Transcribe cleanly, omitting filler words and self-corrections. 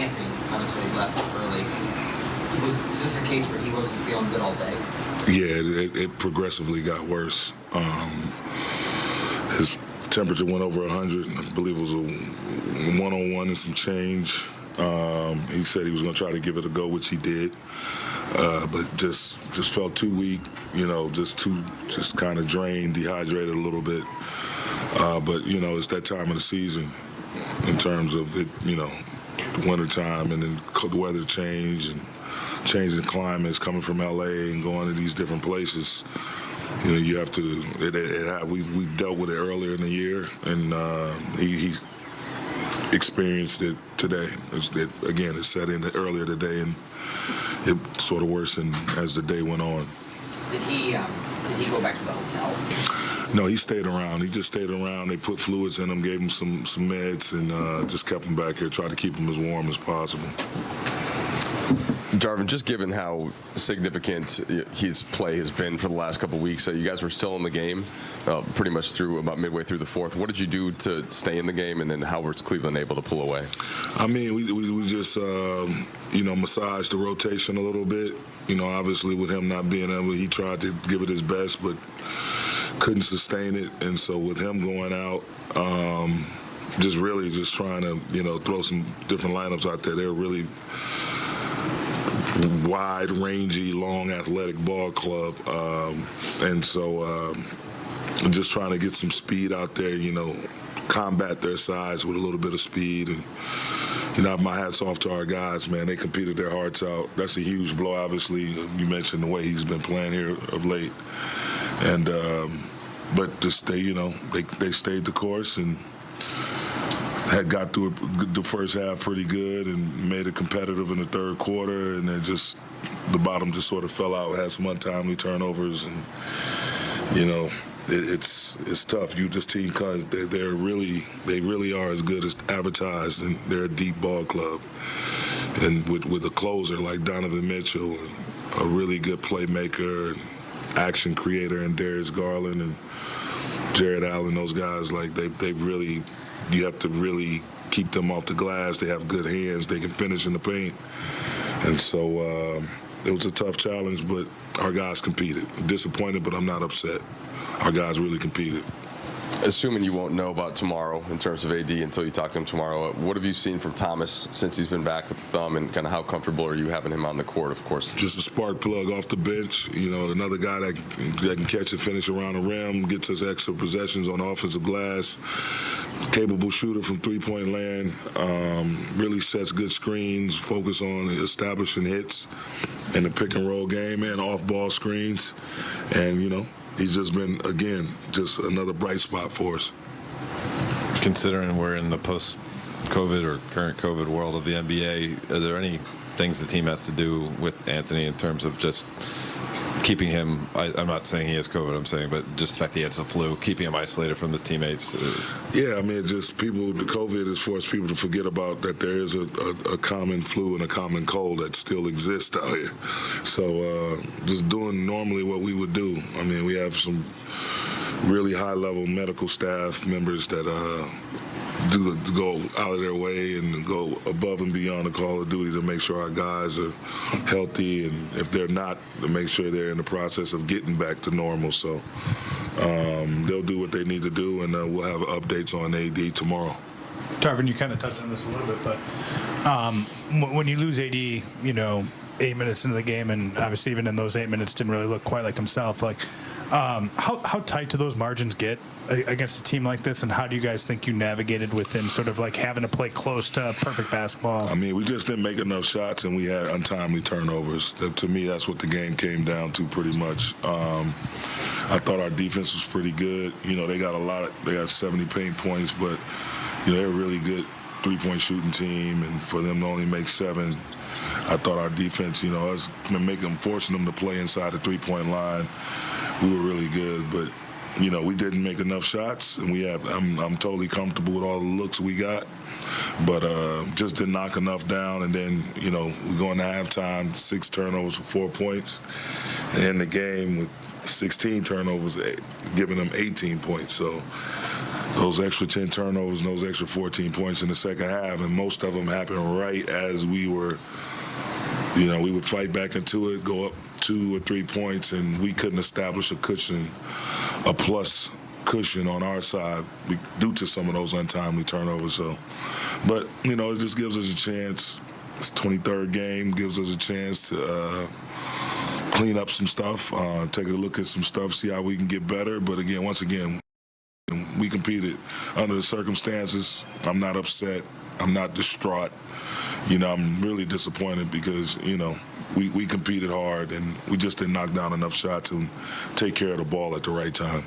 Anthony obviously left early. Was this a case where he wasn't feeling good all day? Yeah, it progressively got worse. His temperature went over 100. I believe it was a 101 and some change. He said he was going to try to give it a go, which he did, but just felt too weak. Just kind of drained, dehydrated a little bit. But it's that time of the season in terms of it. Wintertime and then the weather change and changing climates, coming from LA and going to these different places. You have to. We dealt with it earlier in the year, and he experienced it today. It set in earlier today, and it sort of worsened as the day went on. Did he go back to the hotel? No, he stayed around. He just stayed around. They put fluids in him, gave him some meds, and just kept him back here, tried to keep him as warm as possible. Darvin, just given how significant his play has been for the last couple of weeks, you guys were still in the game pretty much through about midway through the fourth. What did you do to stay in the game, and then how was Cleveland able to pull away? I mean, we just, massaged the rotation a little bit. Obviously with him not being able, he tried to give it his best, but couldn't sustain it. And so with him going out, just trying to, throw some different lineups out there. They're really wide, rangy, long, athletic ball club. And so just trying to get some speed out there, combat their size with a little bit of speed. And, my hat's off to our guys, man. They competed their hearts out. That's a huge blow, obviously. You mentioned the way he's been playing here of late. And but just they stayed the course and had got through the first half pretty good and made it competitive in the third quarter, and then just the bottom just sort of fell out, had some untimely turnovers, and it's tough. This team, they really are as good as advertised, and they're a deep ball club, and with a closer like Donovan Mitchell, and a really good playmaker and action creator in Darius Garland and Jared Allen, those guys, like they really. You have to really keep them off the glass. They have good hands. They can finish in the paint. And so it was a tough challenge, but our guys competed. Disappointed, but I'm not upset. Our guys really competed. Assuming you won't know about tomorrow in terms of AD until you talk to him tomorrow, what have you seen from Thomas since he's been back with the thumb, and kind of how comfortable are you having him on the court, of course? Just a spark plug off the bench. Another guy that can catch and finish around the rim, gets us extra possessions on the offensive glass, capable shooter from three-point land, really sets good screens, focus on establishing hits in the pick-and-roll game and off-ball screens. And, he's just been, again, just another bright spot for us. Considering we're in the post-COVID or current COVID world of the NBA, are there any things the team has to do with Anthony in terms of just keeping him, I'm not saying he has COVID, I'm saying, but just the fact that he has the flu, keeping him isolated from his teammates? Yeah, I mean, the COVID has forced people to forget about that there is a common flu and a common cold that still exists out here. So just doing normally what we would do. I mean, we have some really high-level medical staff members that go out of their way and go above and beyond the call of duty to make sure our guys are healthy, and if they're not, to make sure they're in the process of getting back to normal. So they'll do what they need to do, and we'll have updates on AD tomorrow. Darvin, you kind of touched on this a little bit, but when you lose AD, 8 minutes into the game, and obviously even in those 8 minutes didn't really look quite like himself, how tight do those margins get against a team like this, and how do you guys think you navigated within sort of like having to play close to perfect basketball? I mean, we just didn't make enough shots, and we had untimely turnovers. To me, that's what the game came down to pretty much. I thought our defense was pretty good. They got 70 paint points, but they're a really good three-point shooting team, and for them to only make 7, I thought our defense, us forcing them to play inside the three-point line, we were really good, but we didn't make enough shots, and I'm totally comfortable with all the looks we got, but just didn't knock enough down. And then we go into halftime, 6 turnovers for 4 points, and end the game with 16 turnovers, giving them 18 points. So those extra 10 turnovers and those extra 14 points in the second half, and most of them happened right as we were, we would fight back into it, go up 2 or 3 points, and we couldn't establish a plus cushion on our side due to some of those untimely turnovers. So, but, it just gives us a chance. It's 23rd game, gives us a chance to clean up some stuff, take a look at some stuff, see how we can get better. But again, once again, we competed under the circumstances. I'm not upset. I'm not distraught. I'm really disappointed because, we competed hard and we just didn't knock down enough shots and take care of the ball at the right time.